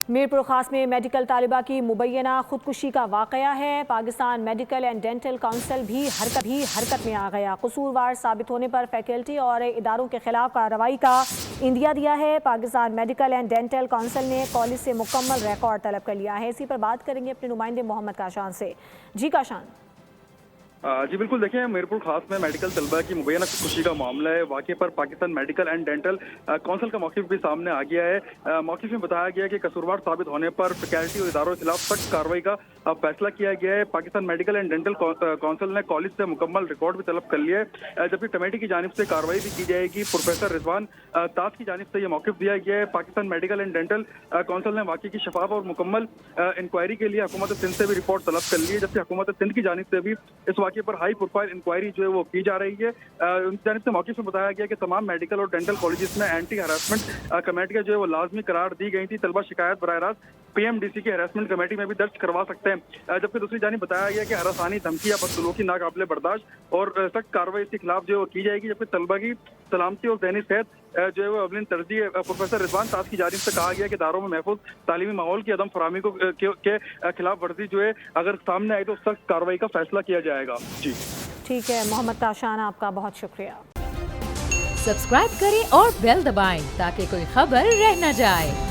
میرپور خاص میں میڈیکل طالبہ کی مبینہ خودکشی کا واقعہ ہے۔ Pakistan medical and dental council بھی حرکت میں آ گیا۔ قصوروار ثابت ہونے پر فیکلٹی اور اداروں کے خلاف کارروائی کا عندیہ دیا ہے۔ Pakistan medical and dental council نے کالج سے مکمل ریکارڈ طلب کر لیا ہے۔ اسی پر بات کریں گے اپنے نمائندے محمد کاشان سے۔ جی کاشان۔ جی بالکل، دیکھیں میرپور خاص میں میڈیکل طلبہ کی مبینہ خودکشی کا معاملہ ہے۔ واقعے پر Pakistan medical and dental council کا موقف بھی سامنے آ گیا ہے۔ موقف میں بتایا گیا کہ قصوروار ثابت ہونے پر فیکلٹی اور اداروں کے خلاف سخت کارروائی کا فیصلہ کیا گیا ہے۔ Pakistan medical and dental council نے کالج سے مکمل ریکارڈ بھی طلب کر لیا ہے، جبکہ کمیٹی کی جانب سے کارروائی بھی کی جائے گی۔ پروفیسر رضوان تاج کی جانب سے یہ موقف دیا گیا ہے۔ Pakistan medical and dental council نے واقعے کی شفاف اور مکمل انکوائری کے لیے حکومت سندھ سے بھی رپورٹ طلب کر لی ہے، جبکہ حکومت سندھ کی جانب سے بھی اس واقعے پر ہائی پروفائل انکوائری جو ہے وہ کی جا رہی ہے۔ ان کی جانب سے موقف میں بتایا گیا کہ تمام میڈیکل اور ڈینٹل کالجز میں اینٹی ہراسمنٹ کمیٹیاں جو ہے وہ لازمی قرار دی گئی تھی۔ طلبہ شکایت براہ راست PMDC کی ہراسمنٹ کمیٹی میں بھی درج کروا سکتے ہیں، جبکہ دوسری جانب بتایا گیا کہ ہراسانی، دھمکی یا بدسلوکی ناقابل برداشت اور سخت کارروائی اس کے خلاف جو ہے وہ کی جائے گی، جبکہ طلبہ کی سلامتی اور ذہنی صحت جو ہے وہ اولین ترجیح ہے۔ پروفیسر رضوان تاج کی جانب سے کہا گیا کہ اداروں میں محفوظ تعلیمی ماحول کی عدم فراہمی کے خلاف ورزی جو ہے اگر سامنے آئی تو سخت کارروائی کا فیصلہ کیا جائے گا۔ جی ٹھیک ہے محمد کاشان، آپ کا بہت شکریہ۔ سبسکرائب کریں اور بیل دبائیں تاکہ کوئی خبر رہ نہ جائے۔